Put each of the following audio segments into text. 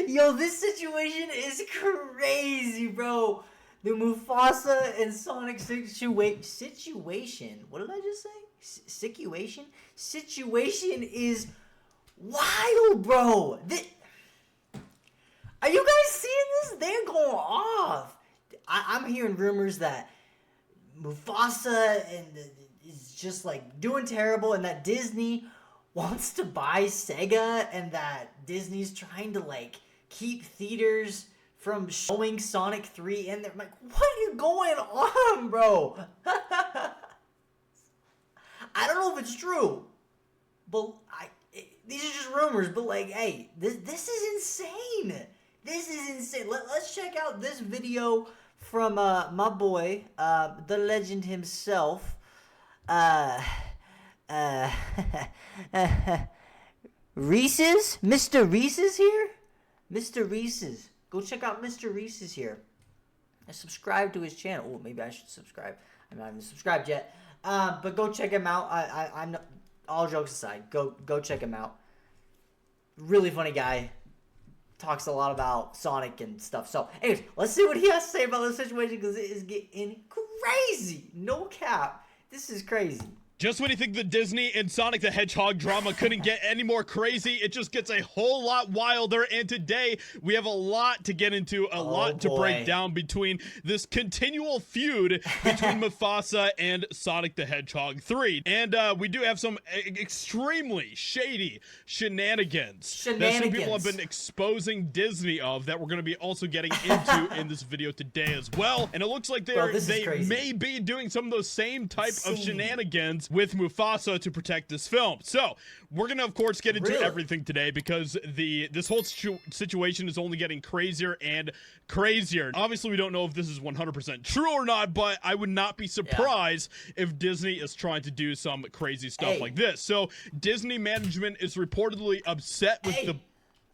Yo, this situation is crazy, bro. The Mufasa and Sonic situation. What did I just say? Situation? Situation is wild, bro. Are you guys seeing this? They're going off. I'm hearing rumors that Mufasa is just like doing terrible, and that Disney wants to buy SEGA, and that Disney's trying to like keep theaters from showing Sonic 3 in there. I'm like, what is going on, bro? I don't know if it's true, but these are just rumors. But like, hey, this is insane. This is insane. Let's check out this video from my boy, the legend himself. Reese's? Mr. Reese's here? Mr. Reese's. Go check out Mr. Reese's here. And subscribe to his channel. Oh, maybe I should subscribe. I'm not even subscribed yet. But go check him out. I'm not, all jokes aside, go check him out. Really funny guy. Talks a lot about Sonic and stuff. So, anyways, let's see what he has to say about this situation, because it is getting crazy. No cap. This is crazy. Just when you think the Disney and Sonic the Hedgehog drama couldn't get any more crazy, it just gets a whole lot wilder. And today we have a lot to get into, a lot to break down between this continual feud between Mufasa and Sonic the Hedgehog 3. And we do have some extremely shady shenanigans that some people have been exposing Disney of, that we're going to be also getting into in this video today as well. And it looks like they may be doing some of those same type of shenanigans with Mufasa to protect this film. So we're gonna of course get into everything today, because this whole situation is only getting crazier and crazier. Obviously we don't know if this is 100% true or not, but I would not be surprised if Disney is trying to do some crazy stuff like this. So Disney management is reportedly upset with the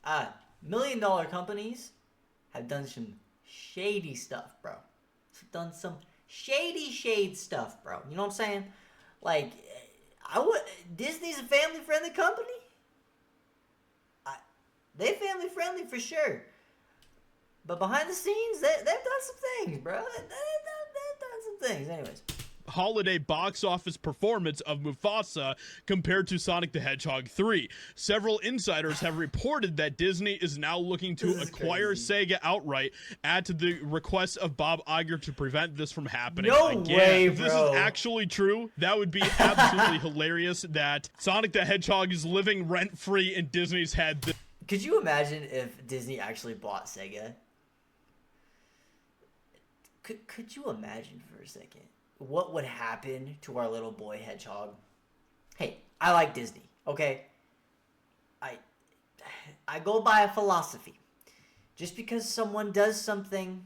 $1 million companies have done some shady stuff, bro. Done some shade stuff, bro. You know what I'm saying? Like, Disney's a family-friendly company. They're family-friendly for sure. But behind the scenes, they've done some things, bro. They've done some things. Anyways. Holiday box office performance of Mufasa compared to Sonic the Hedgehog 3. Several insiders have reported that Disney is now looking to acquire SEGA outright, add to the request of Bob Iger to prevent this from happening again. Way, if this is actually true, that would be absolutely hilarious, that Sonic the Hedgehog is living rent-free in Disney's head. Could you imagine if Disney actually bought SEGA? Could you imagine for a second what would happen to our little boy Hedgehog? Hey, I like Disney, okay? I go by a philosophy. Just because someone does something,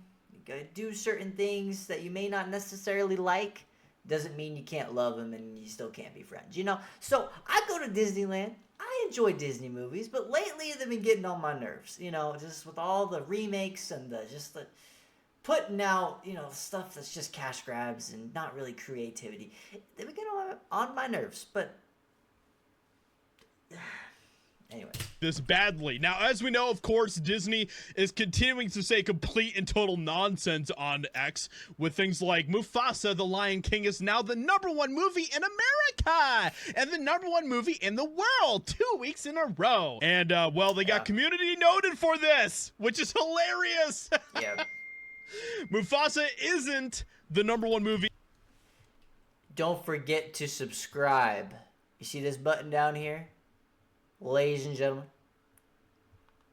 do certain things that you may not necessarily like, doesn't mean you can't love them and you still can't be friends, you know? So I go to Disneyland. I enjoy Disney movies, but lately they've been getting on my nerves, you know, just with all the remakes and the putting out, you know, stuff that's just cash grabs and not really creativity. They would get on my nerves, but anyway. This badly. Now, as we know, of course, Disney is continuing to say complete and total nonsense on X with things like Mufasa, the Lion King, is now the #1 movie in America and the #1 movie in the world 2 weeks in a row. And, well, they got community noted for this, which is hilarious. Yeah. Mufasa isn't the #1 movie. Don't forget to subscribe. You see this button down here? Ladies and gentlemen,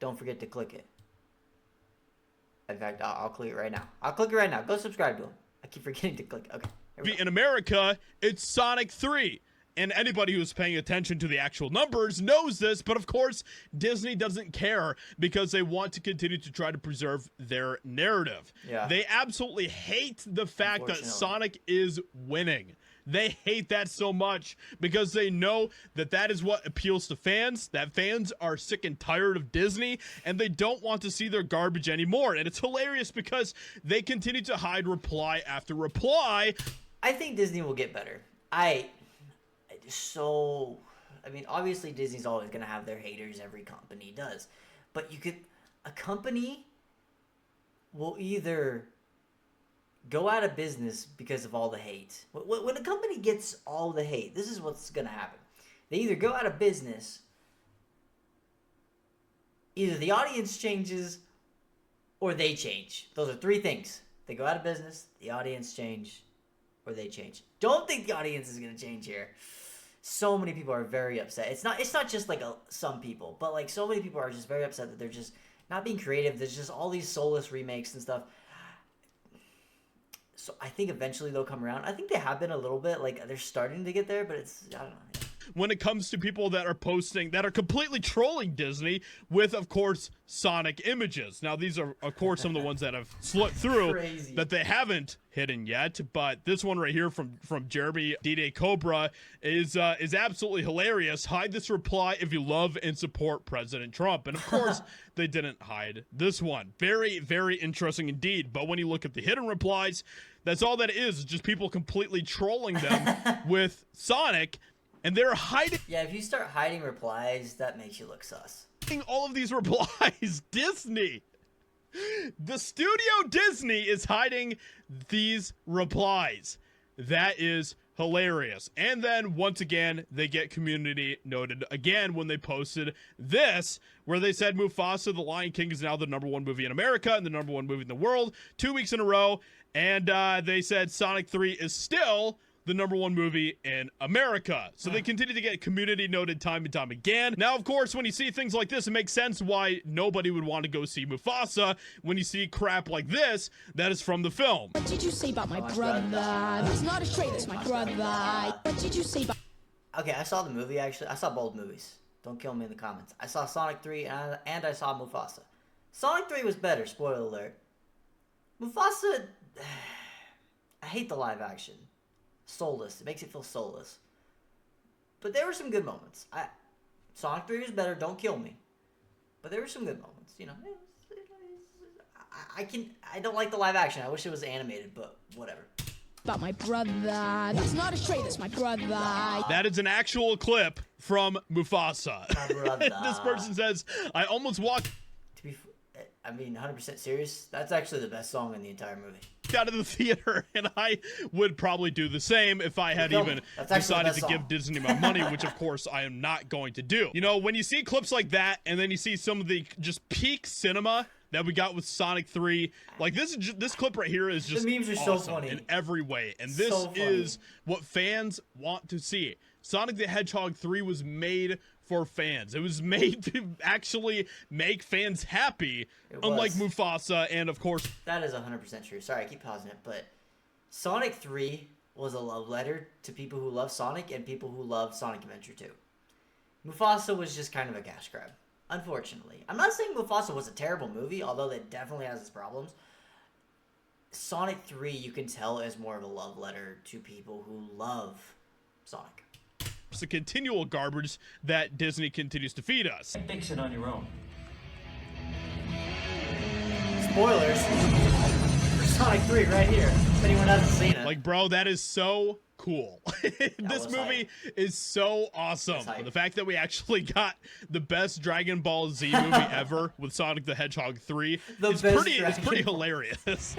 don't forget to click it. In fact, I'll click it right now. I'll click it right now. Go subscribe to him. I keep forgetting to click. Okay. In America, it's Sonic 3. And anybody who's paying attention to the actual numbers knows this, but of course, Disney doesn't care because they want to continue to try to preserve their narrative. Yeah. They absolutely hate the fact that Sonic is winning. They hate that so much because they know that that is what appeals to fans, that fans are sick and tired of Disney, and they don't want to see their garbage anymore. And it's hilarious because they continue to hide reply after reply. I think Disney will get better. I mean, obviously Disney's always going to have their haters. Every company does. But a company will either go out of business because of all the hate. When a company gets all the hate, this is what's going to happen. They either go out of business, either the audience changes, or they change. Those are three things. They go out of business, the audience change, or they change. Don't think the audience is going to change here. So many people are very upset. It's not just like some people, but like so many people are just very upset that they're just not being creative. There's just all these soulless remakes and stuff. So I think eventually they'll come around. I think they have been a little bit, like they're starting to get there, but it's, I don't know. When it comes to people that are posting, that are completely trolling Disney with, of course, Sonic images. Now, these are, of course, some of the ones that have slipped through Crazy. that they haven't hidden yet. But this one right here from Jeremy D-Day Cobra is absolutely hilarious. Hide this reply if you love and support President Trump. And, of course, they didn't hide this one. Very, very interesting indeed. But when you look at the hidden replies, that's all that is just people completely trolling them with Sonic. And they're hiding. Yeah, if you start hiding replies, that makes you look sus. All of these replies. Disney. The studio Disney is hiding these replies. That is hilarious. And then, once again, they get community noted again when they posted this, where they said Mufasa, The Lion King, is now the #1 movie in America and the #1 movie in the world, 2 weeks in a row. And they said Sonic 3 is still the #1 movie in America. So they continue to get community noted time and time again. Now, of course, when you see things like this, it makes sense why nobody would want to go see Mufasa when you see crap like this that is from the film. What did you say about my brother? That's not a trait, that's my brother. What did you say about... Okay, I saw the movie, actually. I saw both movies. Don't kill me in the comments. I saw Sonic 3 and I saw Mufasa. Sonic 3 was better, spoiler alert. Mufasa... I hate the live action. Soulless. It makes it feel soulless. But there were some good moments. Sonic 3 was better, don't kill me. But there were some good moments, you know. I don't like the live action. I wish it was animated, but whatever. About my brother. That's not a trait, that's my brother. That is an actual clip from Mufasa. My brother. This person says, I almost walked... I mean, 100% serious. That's actually the best song in the entire movie. Out of the theater, and I would probably do the same if I had even decided to give Disney my money, which of course I am not going to do. You know, when you see clips like that, and then you see some of the just peak cinema that we got with Sonic 3, like this clip right here is just the memes are awesome so funny in every way, and this is what fans want to see. Sonic the Hedgehog 3 was made for fans. It was made to actually make fans happy, unlike Mufasa, and of course... That is 100% true. Sorry, I keep pausing it, but Sonic 3 was a love letter to people who love Sonic and people who love Sonic Adventure 2. Mufasa was just kind of a cash grab, unfortunately. I'm not saying Mufasa was a terrible movie, although it definitely has its problems. Sonic 3, you can tell, is more of a love letter to people who love Sonic. The continual garbage that Disney continues to feed us. Fix it on your own. Spoilers for Sonic 3 right here. If anyone hasn't seen it. Like, bro, that is so cool. This movie is so awesome. The fact that we actually got the best Dragon Ball Z movie ever with Sonic the Hedgehog 3 is pretty hilarious.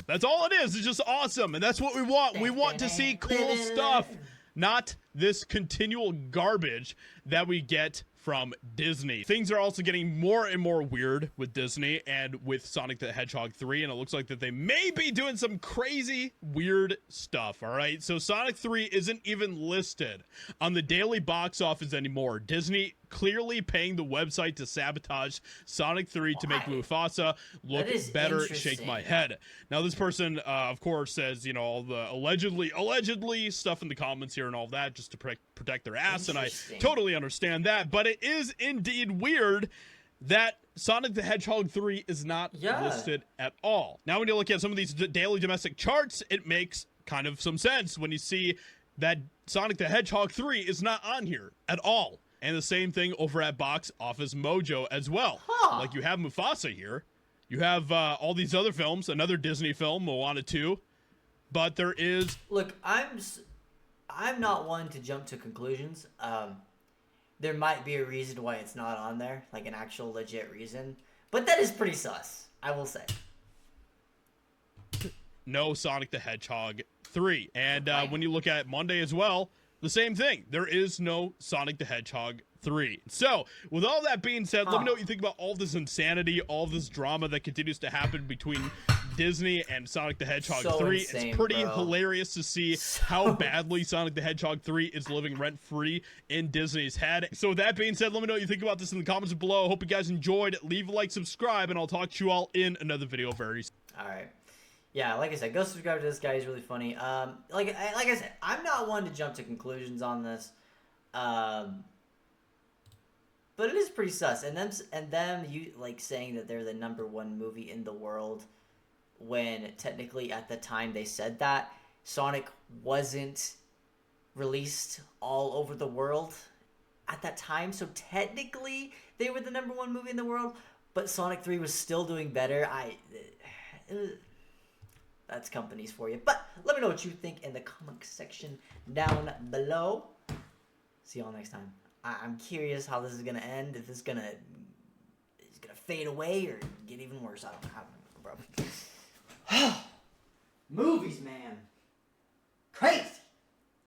That's all it is. It's just awesome. And that's what we want. We want to see cool stuff, not this continual garbage that we get from Disney. Things are also getting more and more weird with Disney and with Sonic the Hedgehog 3, and it looks like that they may be doing some crazy, weird stuff, all right? So Sonic 3 isn't even listed on the daily box office anymore. Disney clearly paying the website to sabotage Sonic 3 to make Mufasa look better. Shake my head. Now, this person, of course, says, you know, all the allegedly stuff in the comments here and all that just to protect their ass, and I totally understand that, but it is indeed weird that Sonic the Hedgehog 3 is not listed at all. Now, when you look at some of these daily domestic charts, it makes kind of some sense when you see that Sonic the Hedgehog 3 is not on here at all. And the same thing over at Box Office Mojo as well. Like, you have Mufasa here. You have all these other films, another Disney film, Moana 2. But there is... Look, I'm not one to jump to conclusions. There might be a reason why it's not on there, like an actual legit reason, but that is pretty sus, I will say. No Sonic the Hedgehog 3. And when you look at Monday as well, the same thing. There is no Sonic the Hedgehog 3. So, with all that being said, let me know what you think about all this insanity, all this drama that continues to happen between Disney and Sonic the Hedgehog 3. Insane, it's pretty bro. hilarious to see how badly Sonic the Hedgehog 3 is living rent-free in Disney's head. So with that being said, let me know what you think about this in the comments below. Hope you guys enjoyed. Leave a like, subscribe, and I'll talk to you all in another video very soon. Alright. Yeah, like I said, go subscribe to this guy. He's really funny. Like I said, I'm not one to jump to conclusions on this. But it is pretty sus. And them you like saying that they're the #1 movie in the world when technically at the time they said that, Sonic wasn't released all over the world at that time. So technically they were the #1 movie in the world, but Sonic 3 was still doing better. That's companies for you. But let me know what you think in the comment section down below. See y'all next time. I'm curious how this is gonna end. If it's gonna fade away or get even worse. I don't know, bro. Movies, man.